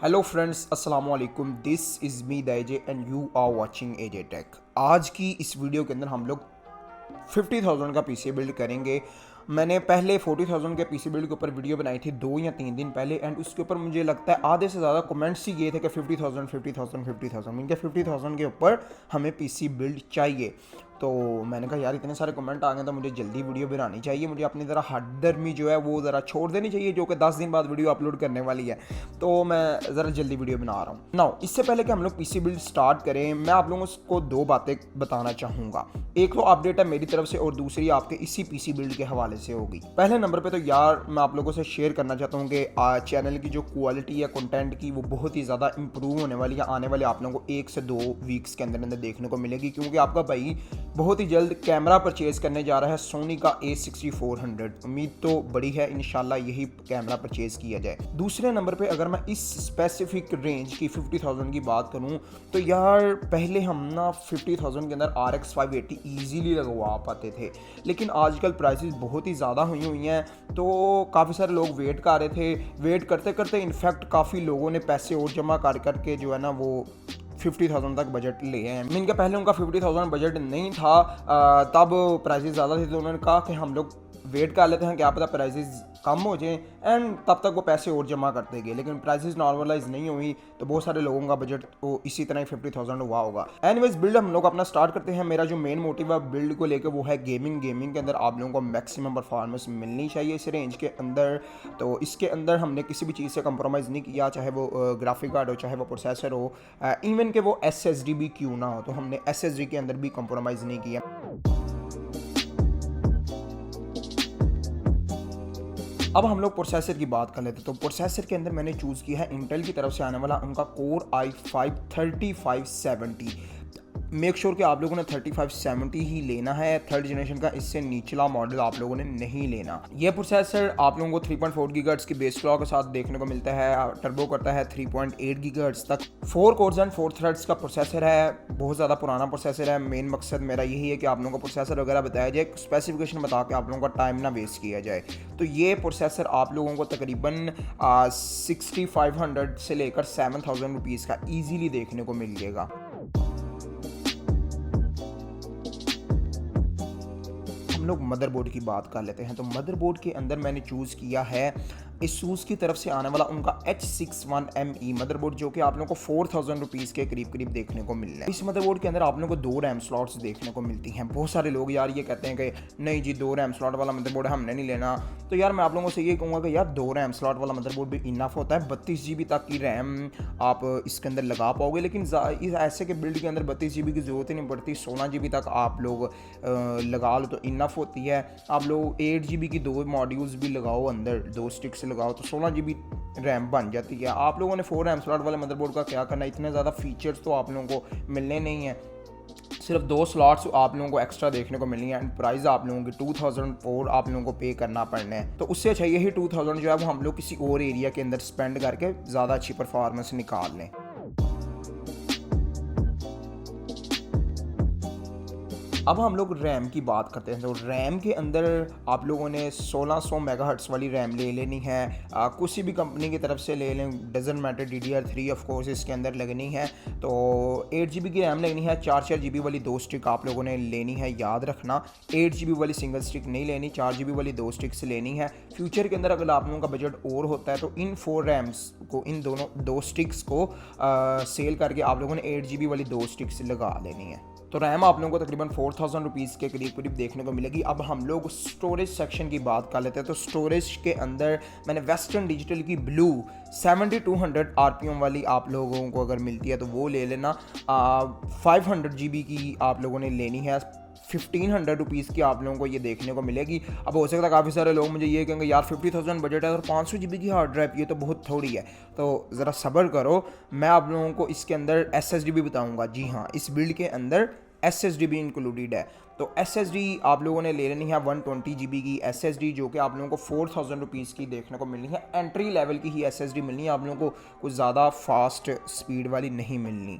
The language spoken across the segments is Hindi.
हेलो फ्रेंड्स, अस्सलाम वालेकुम। दिस इज़ मी दैजे and you are watching AJ tech. आज की इस वीडियो के अंदर हम लोग 50,000 का पीसी बिल्ड करेंगे। मैंने पहले 40,000 के पीसी बिल्ड के ऊपर वीडियो बनाई थी 2 या 3 दिन पहले, एंड उसके ऊपर मुझे लगता है आधे से ज़्यादा कमेंट्स ही ये थे कि 50,000 50,000 50,000 मैंने कहा 50,000 के ऊपर हमें पीसी बिल्ड चाहिए। तो मैंने कहा यार इतने सारे कमेंट आ गए तो मुझे जल्दी वीडियो बनानी चाहिए, मुझे अपनी ज़रा हटदर्मी जो है वो ज़रा छोड़ देनी चाहिए, जो कि 10 दिन बाद वीडियो अपलोड करने वाली है। तो मैं ज़रा जल्दी वीडियो बना रहा हूँ। नाउ इससे पहले कि हम लोग पीसी बिल्ड स्टार्ट करें, मैं आप लोगों को 2 बातें बताना चाहूँगा। एक तो अपडेट है मेरी तरफ से और दूसरी आपके इसी पीसी बिल्ड के हवाले से होगी। पहले नंबर पे तो यार मैं आप लोगों से शेयर करना चाहता हूँ कि चैनल की जो क्वालिटी है कंटेंट की वो बहुत ही ज़्यादा इंप्रूव होने वाली है। आने वाले आप लोगों को 1 से 2 वीक्स के अंदर अंदर देखने को मिलेगी, क्योंकि आपका भाई बहुत ही जल्द कैमरा परचेज़ करने जा रहा है सोनी का A6400। उम्मीद तो बड़ी है इंशाल्लाह यही कैमरा परचेज़ किया जाए। दूसरे नंबर पे अगर मैं इस स्पेसिफिक रेंज की 50,000 की बात करूं तो यार पहले हम ना 50,000 के अंदर RX 580 ईजीली लगवा पाते थे, लेकिन आजकल प्राइसेस बहुत ही ज़्यादा हुई हैं, तो काफ़ी सारे लोग वेट कर रहे थे। वेट करते करते इनफैक्ट काफ़ी लोगों ने पैसे और जमा कर करके जो है ना वो 50,000 तक बजट ले हैं। मीन का पहले उनका 50,000 बजट नहीं था, तब प्राइसेस ज़्यादा थे, तो उन्होंने कहा कि हम लोग वेट कर लेते हैं, क्या पता प्राइसेस कम हो जाएं, एंड तब तक वो पैसे और जमा करते गए। लेकिन प्राइसेस नॉर्मलाइज नहीं हुई तो बहुत सारे लोगों का बजट वो इसी तरह ही 50,000 हुआ होगा। एनीवेज बिल्ड हम लोग अपना स्टार्ट करते हैं। मेरा जो मेन मोटिव है बिल्ड को लेकर वो है गेमिंग के अंदर आप लोगों को मैक्सिमम परफॉर्मेंस मिलनी चाहिए इस रेंज के अंदर। तो इसके अंदर हमने किसी भी चीज़ से कंप्रोमाइज़ नहीं किया, चाहे वो ग्राफिक कार्ड हो, चाहे वो प्रोसेसर हो, इवन के वो SSD भी क्यों ना हो, तो हमने SSD के अंदर भी कंप्रोमाइज़ नहीं किया। अब हम लोग प्रोसेसर की बात कर लेते हैं। तो प्रोसेसर के अंदर मैंने चूज़ किया है इंटेल की तरफ से आने वाला उनका कोर i5 3570। मेक श्योर कि आप लोगों ने 3570 ही लेना है, थर्ड जनरेशन का इससे निचला मॉडल आप लोगों ने नहीं लेना। यह प्रोसेसर आप लोगों को 3.4 गीगाहर्ट्ज़ की बेस क्लॉक के साथ देखने को मिलता है, टर्बो करता है 3.8 गीगाहर्ट्ज़ तक। 4 कोर्स एंड 4 थ्रेड्स का प्रोसेसर है, बहुत ज़्यादा पुराना प्रोसेसर है। मेन मकसद मेरा यही है कि आप लोगों को प्रोसेसर वगैरह बताया जाए, स्पेसिफिकेशन बता के आप लोगों का टाइम ना वेस्ट किया जाए। तो ये प्रोसेसर आप लोगों को तकरीबन 6500 से लेकर 7000 रुपीज़ का ईजीली देखने को मिल जाएगा। हम लोग मदरबोर्ड की बात कर लेते हैं। तो मदरबोर्ड के अंदर मैंने चूज़ किया है ASUS की तरफ से आने वाला उनका H61ME मदरबोर्ड, जो कि आप लोगों को 4000 रुपीज़ के करीब देखने को मिल रहा है। इस मदरबोर्ड के अंदर आप लोगों को 2 रैम स्लॉट्स देखने को मिलती हैं। बहुत सारे लोग यार ये कहते हैं कि नहीं जी 2 रैम स्लॉट वाला मदरबोर्ड हमने नहीं लेना। तो यार मैं आप लोगों से ये कहूँगा कि यार 2 रैम स्लॉट वाला मदरबोर्ड भी इनफ होता है। 32 GB तक की रैम आप इसके अंदर लगा पाओगे, लेकिन इस ऐसे के बिल्ड के अंदर 32 GB की ज़रूरत ही नहीं पड़ती। 16 GB तक आप लोग लगा लो तो इनफ होती है। आप लोग 8 GB की 2 मॉड्यूल्स भी लगाओ, अंदर 2 स्टिक्स लगाओ तो 16 GB रैम बन जाती है। आप लोगों ने 4 रैम स्लॉट वाले मदरबोर्ड का क्या करना है, इतने ज़्यादा फीचर्स तो आप लोगों को मिलने नहीं है। सिर्फ 2 स्लॉट्स आप लोगों को एक्स्ट्रा देखने को मिलनी है, एंड प्राइस आप लोगों की 2004 आप लोगों को पे करना पड़ना है। तो उससे अच्छा यही 2000 जो है वो हम लोग किसी और एरिया के अंदर स्पेंड करके ज़्यादा अच्छी परफॉर्मेंस निकाल लें। अब हम लोग रैम की बात करते हैं। तो रैम के अंदर आप लोगों ने 1600 मेगाहर्ट्ज़ वाली रैम ले लेनी है, किसी भी कंपनी की तरफ से ले लें, doesn't matter. DDR3 of course इसके अंदर लगनी है। तो 8 GB की रैम लेनी है, 4 GB वाली 2 स्टिक आप लोगों ने लेनी है, याद रखना 8 GB वाली सिंगल स्टिक नहीं लेनी, 4 GB वाली 2 स्टिक्स लेनी है। फ्यूचर के अंदर अगर आप लोगों का बजट और होता है तो इन 4 रैम्स को, इन दोनों 2 स्टिक्स को सेल करके आप लोगों ने 8 GB वाली 2 स्टिक्स लगा लेनी है। तो रैम आप लोगों को तकरीबन 4000 रुपीज़ के करीब देखने को मिलेगी। अब हम लोग स्टोरेज सेक्शन की बात कर लेते हैं। तो स्टोरेज के अंदर मैंने वेस्टर्न डिजिटल की ब्लू 7200 RPM वाली आप लोगों को अगर मिलती है तो वो ले लेना। 500 GB की आप लोगों ने लेनी है, 1500 रुपीज़ की आप लोगों को ये देखने को मिलेगी। अब हो सकता है काफ़ी सारे लोग मुझे ये कहेंगे यार 50,000 बजट है और 500 GB की हार्ड ड्राइव, ये तो बहुत थोड़ी है। तो ज़रा सब्र करो, मैं आप लोगों को इसके अंदर SSD भी बताऊंगा। जी हाँ, इस बिल्ड के अंदर SSD भी इंक्लूडेड है। तो SSD आप लोगों ने ले लेनी है 120 GB की SSD, जो कि आप लोगों को 4000 रुपीज़ की देखने को मिलनी है। एंट्री लेवल की ही SSD मिलनी है, आप लोगों को कुछ ज़्यादा फास्ट स्पीड वाली नहीं मिलनी।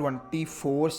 24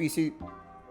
PC